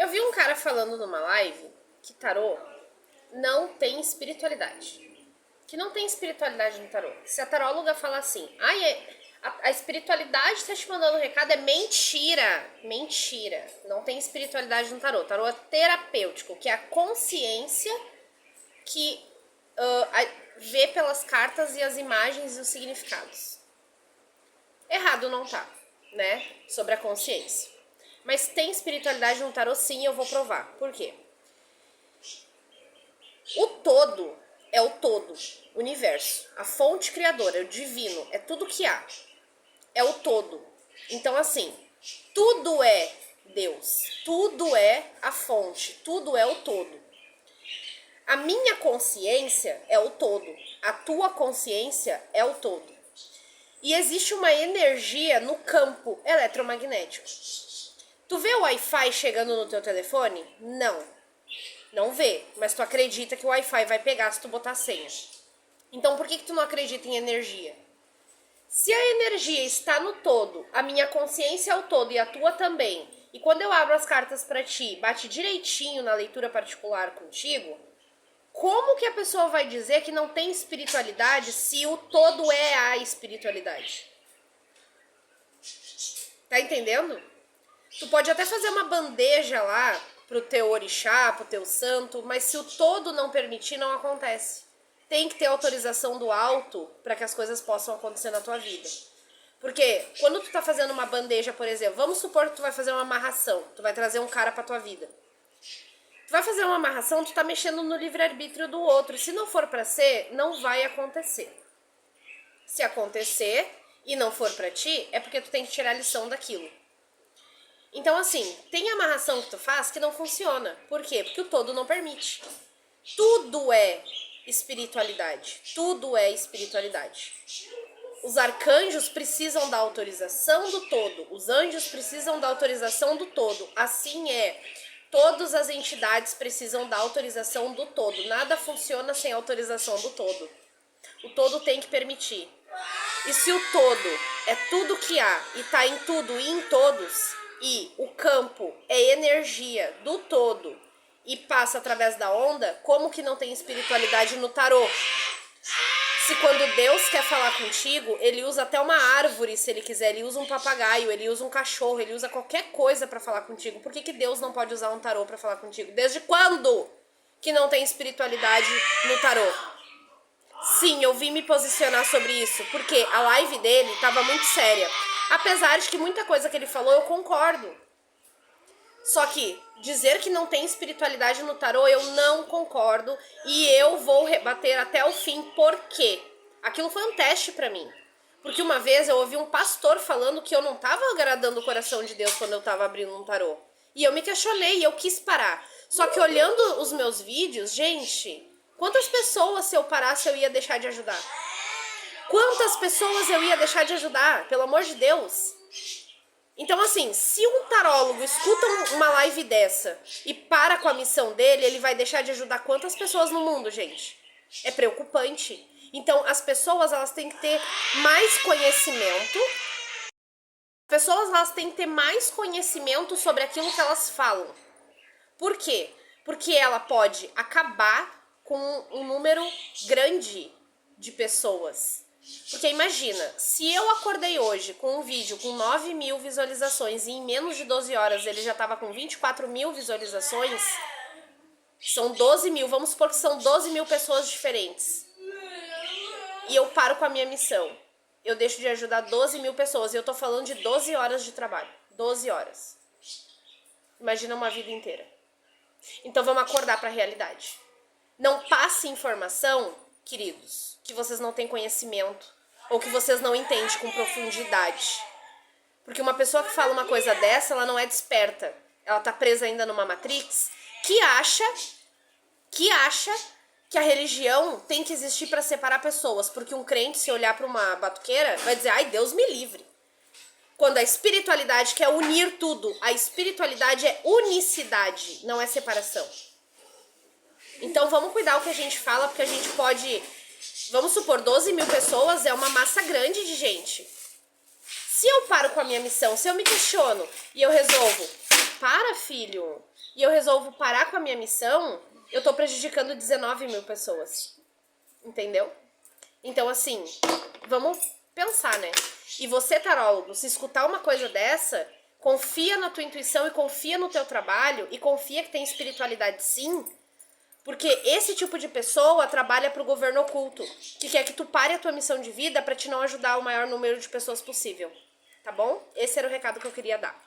Eu vi um cara falando numa live que tarô não tem espiritualidade. Que não tem espiritualidade no tarô. Se a taróloga fala assim, a espiritualidade tá te mandando um recado, é mentira. Mentira. Não tem espiritualidade no tarô. Tarô é terapêutico, que é a consciência que vê pelas cartas e as imagens e os significados. Errado não tá, né? Sobre a consciência. Mas tem espiritualidade no tarô, sim, eu vou provar. Por quê? O todo é o todo, o universo, a fonte criadora, o divino, é tudo que há. É o todo. Então, assim, tudo é Deus, tudo é a fonte, tudo é o todo. A minha consciência é o todo, a tua consciência é o todo. E existe uma energia no campo eletromagnético. Tu vê o Wi-Fi chegando no teu telefone? Não vê, mas tu acredita que o Wi-Fi vai pegar se tu botar a senha. Então por que tu não acredita em energia? Se a energia está no todo, a minha consciência é o todo e a tua também, e quando eu abro as cartas pra ti, bate direitinho na leitura particular contigo, como que a pessoa vai dizer que não tem espiritualidade se o todo é a espiritualidade? Tá entendendo? Tu pode até fazer uma bandeja lá pro teu orixá, pro teu santo, mas se o todo não permitir, não acontece. Tem que ter autorização do alto para que as coisas possam acontecer na tua vida. Porque quando tu tá fazendo uma bandeja, por exemplo, vamos supor que tu vai fazer uma amarração, tu vai trazer um cara pra tua vida. Tu vai fazer uma amarração, tu tá mexendo no livre-arbítrio do outro. Se não for pra ser, não vai acontecer. Se acontecer e não for pra ti, é porque tu tem que tirar a lição daquilo. Então, assim, tem amarração que tu faz que não funciona. Por quê? Porque o todo não permite. Tudo é espiritualidade. Tudo é espiritualidade. Os arcanjos precisam da autorização do todo. Os anjos precisam da autorização do todo. Assim é. Todas as entidades precisam da autorização do todo. Nada funciona sem autorização do todo. O todo tem que permitir. E se o todo é tudo que há e tá em tudo e em todos, e o campo é energia do todo e passa através da onda, como que não tem espiritualidade no tarô? Se quando Deus quer falar contigo, ele usa até uma árvore, se ele quiser, ele usa um papagaio, ele usa um cachorro, ele usa qualquer coisa pra falar contigo. Por que Deus não pode usar um tarô pra falar contigo? Desde quando que não tem espiritualidade no tarô? Sim, eu vim me posicionar sobre isso, porque a live dele tava muito séria. Apesar de que muita coisa que ele falou eu concordo. Só que dizer que não tem espiritualidade no tarô eu não concordo e eu vou rebater até o fim. Por quê? Aquilo foi um teste pra mim. Porque uma vez eu ouvi um pastor falando que eu não tava agradando o coração de Deus quando eu tava abrindo um tarô. E eu me questionei e eu quis parar. Só que olhando os meus vídeos, gente, quantas pessoas se eu parasse eu ia deixar de ajudar? Quantas pessoas eu ia deixar de ajudar? Pelo amor de Deus. Então, assim, se um tarólogo escuta uma live dessa e para com a missão dele, ele vai deixar de ajudar quantas pessoas no mundo, gente? É preocupante. Então, as pessoas, elas têm que ter mais conhecimento. As pessoas, elas têm que ter mais conhecimento sobre aquilo que elas falam. Por quê? Porque ela pode acabar com um número grande de pessoas. Porque imagina, se eu acordei hoje com um vídeo com 9.000 visualizações e em menos de 12 horas ele já estava com 24.000 visualizações, são 12.000, vamos supor que são 12.000 pessoas diferentes. E eu paro com a minha missão. Eu deixo de ajudar 12.000 pessoas e eu tô falando de 12 horas de trabalho. 12 horas. Imagina uma vida inteira. Então vamos acordar para a realidade. Não passe informação, queridos, que vocês não têm conhecimento ou que vocês não entendem com profundidade. Porque uma pessoa que fala uma coisa dessa, ela não é desperta. Ela tá presa ainda numa matrix que acha que a religião tem que existir para separar pessoas. Porque um crente, se olhar para uma batuqueira, vai dizer, ai, Deus me livre. Quando a espiritualidade quer unir tudo, a espiritualidade é unicidade, não é separação. Então vamos cuidar o que a gente fala, porque a gente pode, vamos supor, 12.000 pessoas é uma massa grande de gente. Se eu paro com a minha missão, se eu me questiono e eu resolvo, para, filho, e eu resolvo parar com a minha missão, eu tô prejudicando 19 mil pessoas. Entendeu? Então, assim, vamos pensar, né? E você, tarólogo, se escutar uma coisa dessa, confia na tua intuição e confia no teu trabalho e confia que tem espiritualidade sim, porque esse tipo de pessoa trabalha pro governo oculto, que quer que tu pare a tua missão de vida pra te não ajudar o maior número de pessoas possível. Tá bom? Esse era o recado que eu queria dar.